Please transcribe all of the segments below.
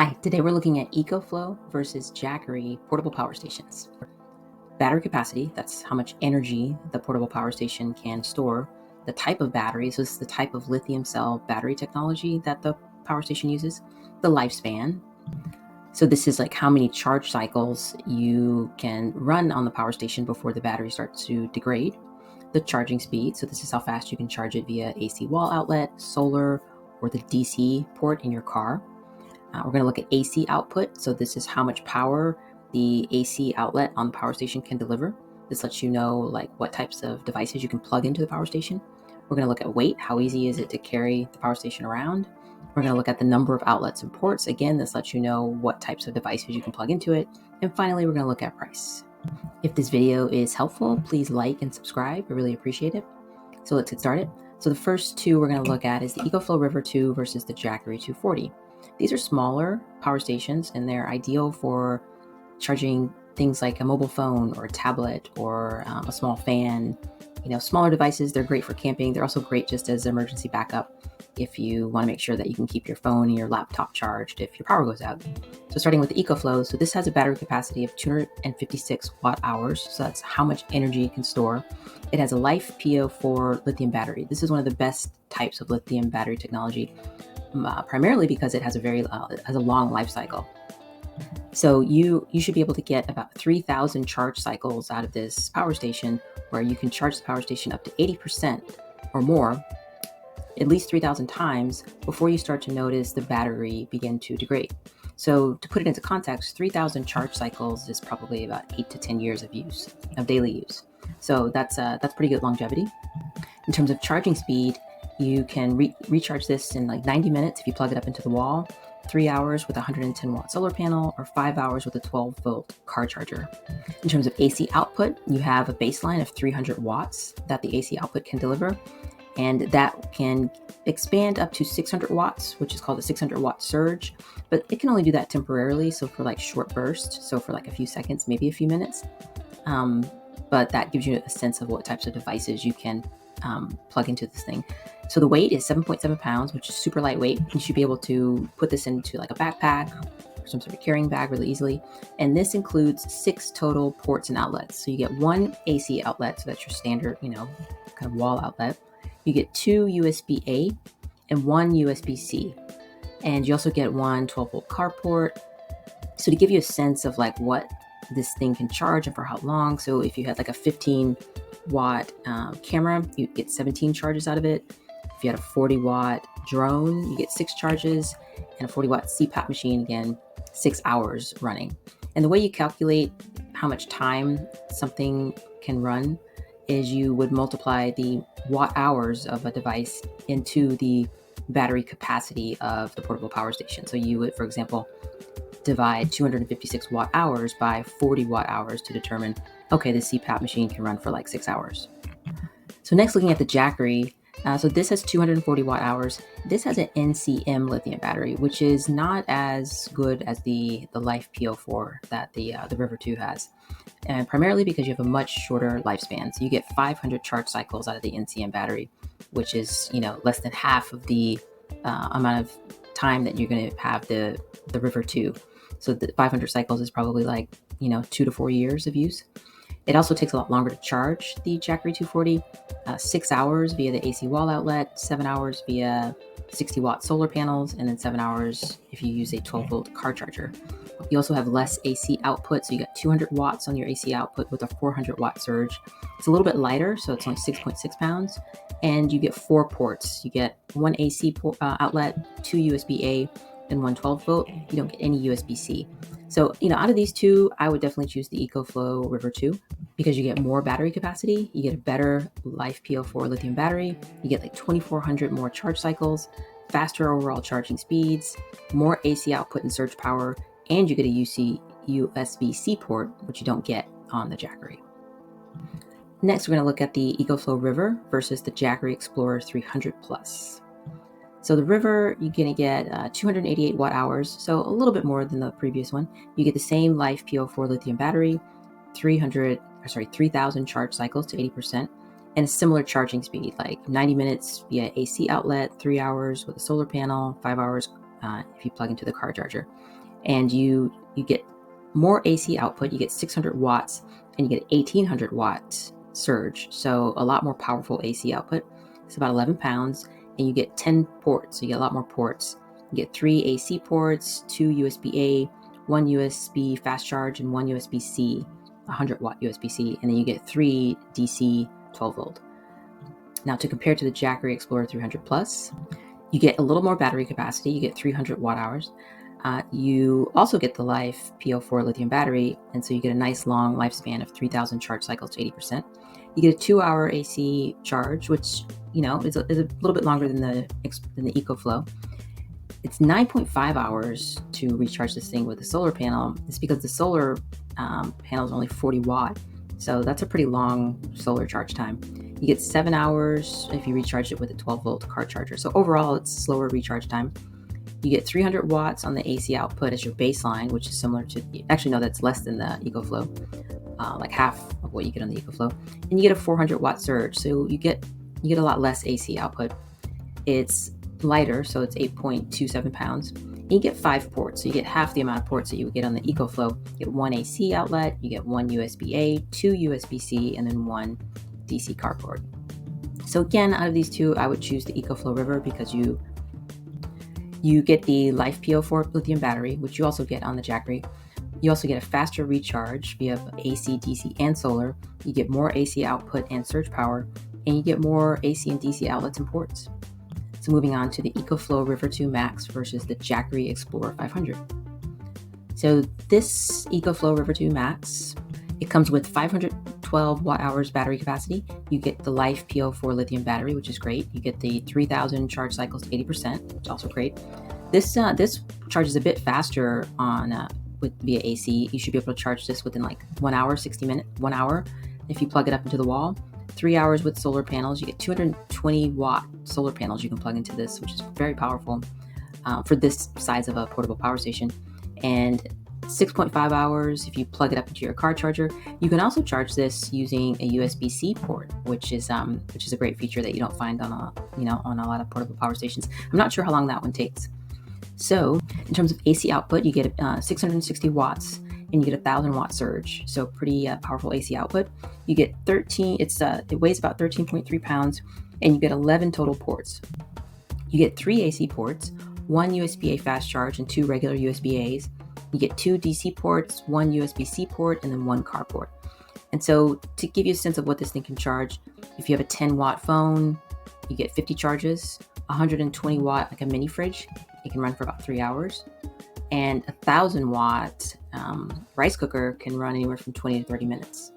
Hi, today we're looking at EcoFlow versus Jackery portable power stations. Battery capacity, that's how much energy the portable power station can store. The type of battery, so this is the type of lithium cell battery technology that the power station uses. The lifespan, so this is like how many charge cycles you can run on the power station before the battery starts to degrade. The charging speed, so this is how fast you can charge it via AC wall outlet, solar, or the DC port in your car. We're going to look at AC output. So this is how much power the AC outlet on the power station can deliver. This lets you know like what types of devices you can plug into the power station. We're going to look at weight. How easy is it to carry the power station around? We're going to look at the number of outlets and ports. Again, this lets you know what types of devices you can plug into it. And finally, we're going to look at price. If this video is helpful, please like and subscribe. I really appreciate it. So let's get started. So the first two we're going to look at is the EcoFlow River 2 versus the Jackery 240. These are smaller power stations and they're ideal for charging things like a mobile phone or a tablet or a small fan. Smaller devices, they're great for camping. They're also great just as emergency backup if you want to make sure that you can keep your phone and your laptop charged if your power goes out. So starting with the EcoFlow, so this has a battery capacity of 256 watt hours. So that's how much energy it can store. It has a Life PO4 lithium battery. This is one of the best types of lithium battery technology, primarily because it has a long life cycle. So you should be able to get about 3,000 charge cycles out of this power station, where you can charge the power station up to 80% or more, at least 3,000 times before you start to notice the battery begin to degrade. So to put it into context, 3,000 charge cycles is probably about 8 to 10 years of daily use. So that's pretty good longevity. In terms of charging speed, you can recharge this in like 90 minutes if you plug it up into the wall, 3 hours with a 110 watt solar panel, or 5 hours with a 12 volt car charger. In terms of AC output, you have a baseline of 300 watts that the AC output can deliver, and that can expand up to 600 watts, which is called a 600 watt surge, but it can only do that temporarily. So for like short bursts, so for like a few seconds, maybe a few minutes. But that gives you a sense of what types of devices you can plug into this thing. So the weight is 7.7 pounds, which is super lightweight. You should be able to put this into like a backpack or some sort of carrying bag really easily. And this includes 6 total ports and outlets. So you get one AC outlet, so that's your standard, kind of wall outlet. You get 2 USB-A and 1 USB-C. And you also get one 12 volt car port. So to give you a sense of like what this thing can charge and for how long. So if you had like a 15 watt camera, you get 17 charges out of it. If you had a 40 watt drone, you get 6 charges, and a 40 watt CPAP machine, again, 6 hours running. And the way you calculate how much time something can run is you would multiply the watt hours of a device into the battery capacity of the portable power station. So you would, for example, divide 256 watt hours by 40 watt hours to determine, okay, the CPAP machine can run for like 6 hours. So next, looking at the Jackery, so this has 240 watt hours. This has an NCM lithium battery, which is not as good as the Life PO4 that the River 2 has, and primarily because you have a much shorter lifespan. So you get 500 charge cycles out of the NCM battery, which is less than half of the amount of time that you're going to have the River 2. So the 500 cycles is probably like 2 to 4 years of use. It also takes a lot longer to charge the Jackery 240, 6 hours via the AC wall outlet, 7 hours via 60 watt solar panels, and then 7 hours if you use a 12 volt car charger. You also have less AC output, so you got 200 watts on your AC output with a 400 watt surge. It's a little bit lighter, so it's only 6.6 pounds, and you get 4 ports. You get one AC outlet, 2 USB-A, and one 12 volt. You don't get any USB-C. So, out of these two, I would definitely choose the EcoFlow River 2 because you get more battery capacity. You get a better Life PO4 lithium battery. You get like 2,400 more charge cycles, faster overall charging speeds, more AC output and surge power, and you get a USB-C port, which you don't get on the Jackery. Next, we're going to look at the EcoFlow River versus the Jackery Explorer 300 Plus. So the River, you're going to get 288 watt hours, so a little bit more than the previous one. You get the same Life PO4 lithium battery, 3,000 charge cycles to 80%, and a similar charging speed, like 90 minutes via AC outlet, 3 hours with a solar panel, 5 hours if you plug into the car charger. And you get more AC output. You get 600 watts and you get 1800 watt surge. So a lot more powerful AC output. It's about 11 pounds and you get 10 ports. So you get a lot more ports. You get 3 AC ports, 2 USB-A, 1 USB fast charge, and 1 USB-C, 100 watt USB-C. And then you get 3 DC 12 volt. Now to compare to the Jackery Explorer 300 Plus, you get a little more battery capacity. You get 300 watt hours. You also get the Life P04 lithium battery, and so you get a nice long lifespan of 3,000 charge cycles to 80%. You get a 2-hour AC charge, which is a little bit longer than the EcoFlow. It's 9.5 hours to recharge this thing with a solar panel. It's because the solar panel is only 40 watt, so that's a pretty long solar charge time. You get 7 hours if you recharge it with a 12 volt car charger. So overall, it's slower recharge time. You get 300 watts on the AC output as your baseline, which is similar to, actually no, that's less than the EcoFlow, like half of what you get on the EcoFlow. And you get a 400 watt surge, so you get a lot less AC output. It's lighter, so it's 8.27 pounds. And you get 5 ports, so you get half the amount of ports that you would get on the EcoFlow. You get 1 AC outlet, you get 1 USB-A, 2 USB-C, and then 1 DC car port. So again, out of these two, I would choose the EcoFlow River because you get the Life P04 lithium battery, which you also get on the Jackery. You also get a faster recharge via AC, DC, and solar. You get more AC output and surge power, and you get more AC and DC outlets and ports. So moving on to the EcoFlow River 2 Max versus the Jackery Explorer 500. So this EcoFlow River 2 Max, it comes with 512 watt hours battery capacity. You get the Life P04 lithium battery, which is great. You get the 3,000 charge cycles to 80%, which is also great. This charges a bit faster via AC. You should be able to charge this within like 1 hour, 60 minutes, 1 hour. If you plug it up into the wall, 3 hours with solar panels. You get 220 watt solar panels you can plug into this, which is very powerful for this size of a portable power station. And 6.5 hours if you plug it up into your car charger. You can also charge this using a USB-C port, which is a great feature that you don't find on a lot of portable power stations. I'm not sure how long that one takes. So in terms of AC output, you get 660 watts and you get 1,000 watt surge. So pretty powerful AC output. You get 13. It weighs about 13.3 pounds, and you get 11 total ports. You get 3 AC ports, 1 USB-A fast charge, and 2 regular USB-As. You get 2 DC ports, 1 USB-C port, and then 1 car port. And so to give you a sense of what this thing can charge, if you have a 10 watt phone, you get 50 charges, 120 watt, like a mini fridge, it can run for about 3 hours. And 1,000 watt rice cooker can run anywhere from 20 to 30 minutes.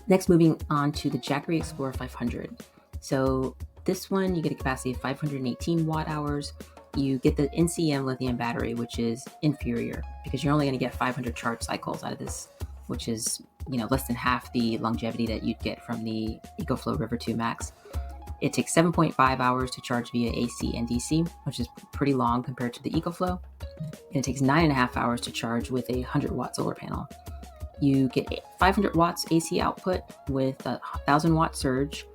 Next, moving on to the Jackery Explorer 500. So this one, you get a capacity of 518 watt hours. You get the NCM lithium battery, which is inferior because you're only going to get 500 charge cycles out of this, which is less than half the longevity that you'd get from the EcoFlow River 2 Max. It takes 7.5 hours to charge via AC and DC, which is pretty long compared to the EcoFlow. And it takes 9.5 hours to charge with a 100 watt solar panel. You get 500 watts AC output with a 1,000 watt surge,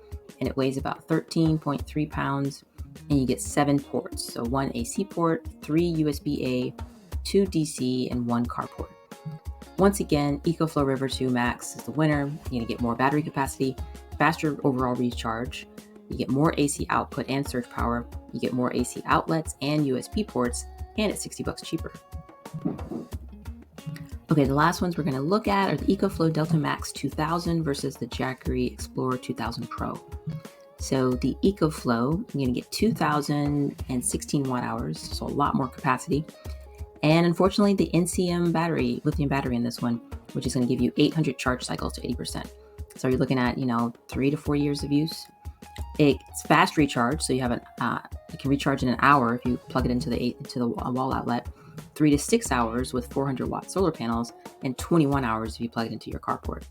and it weighs about 13.3 pounds. And you get 7 ports. So 1 AC port, 3 USB-A, 2 DC, and 1 car port. Once again, EcoFlow River 2 Max is the winner. You're going to get more battery capacity, faster overall recharge. You get more AC output and surge power. You get more AC outlets and USB ports, and it's $60 cheaper. Okay, the last ones we're going to look at are the EcoFlow Delta Max 2000 versus the Jackery Explorer 2000 Pro. So the EcoFlow, you're going to get 2,016 watt hours, so a lot more capacity. And unfortunately, the NCM battery, lithium battery in this one, which is going to give you 800 charge cycles to 80%. So you're looking at, 3 to 4 years of use. It's fast recharge, so you can recharge in an hour if you plug it into the wall outlet. 3 to 6 hours with 400 watt solar panels, and 21 hours if you plug it into your carport.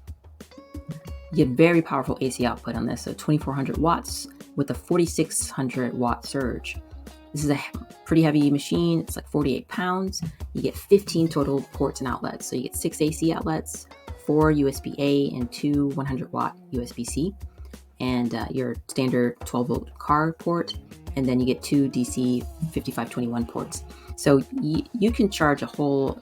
You get very powerful AC output on this, so 2,400 watts with a 4,600 watt surge. This is a pretty heavy machine. It's like 48 pounds. You get 15 total ports and outlets. So you get 6 AC outlets, 4 USB-A, and 2 100 watt USB-C. and your standard 12-volt car port, and then you get two DC 5521 ports. So you can charge a whole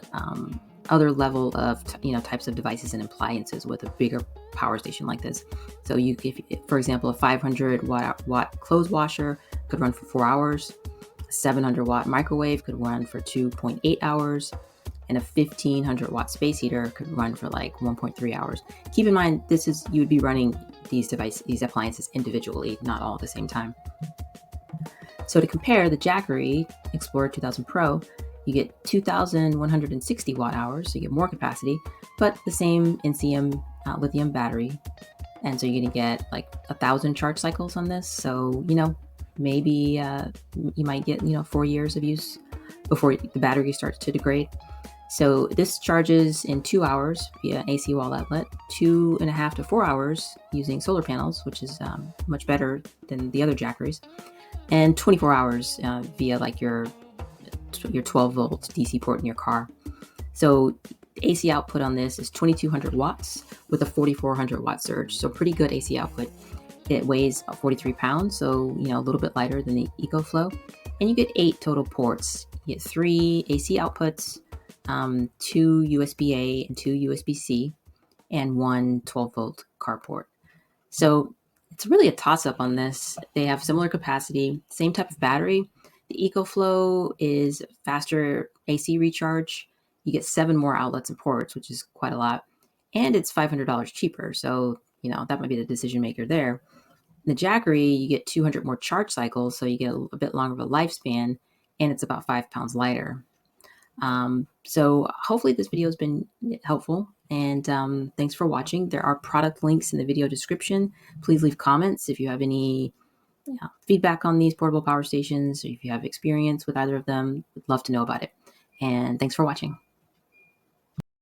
other level of types of devices and appliances with a bigger power station like this. So if for example, a 500 watt clothes washer could run for 4 hours, a 700 watt microwave could run for 2.8 hours, and a 1500 watt space heater could run for like 1.3 hours. Keep in mind, you would be running these appliances individually, not all at the same time. So to compare, the Jackery Explorer 2000 Pro, you get 2,160 watt hours, so you get more capacity, but the same NCM lithium battery. And so you're going to get like 1,000 charge cycles on this. So, maybe you might get, 4 years of use before the battery starts to degrade. So this charges in 2 hours via AC wall outlet, 2.5 to 4 hours using solar panels, which is much better than the other Jackeries, and 24 hours via like your 12-volt DC port in your car. So AC output on this is 2,200 watts with a 4,400 watt surge. So pretty good AC output. It weighs 43 pounds, so a little bit lighter than the EcoFlow. And you get 8 total ports. You get 3 AC outputs, 2 USB-A and 2 USB-C, and 1 12-volt car port. So it's really a toss-up on this. They have similar capacity, same type of battery. The EcoFlow is faster AC recharge. You get 7 more outlets and ports, which is quite a lot. And it's $500 cheaper. So, that might be the decision maker there. In the Jackery, you get 200 more charge cycles, so you get a bit longer of a lifespan, and it's about 5 pounds lighter. So hopefully this video has been helpful, and thanks for watching. There are product links in the video description. Please leave comments if you have any feedback on these portable power stations, or if you have experience with either of them. We'd love to know about it. And thanks for watching.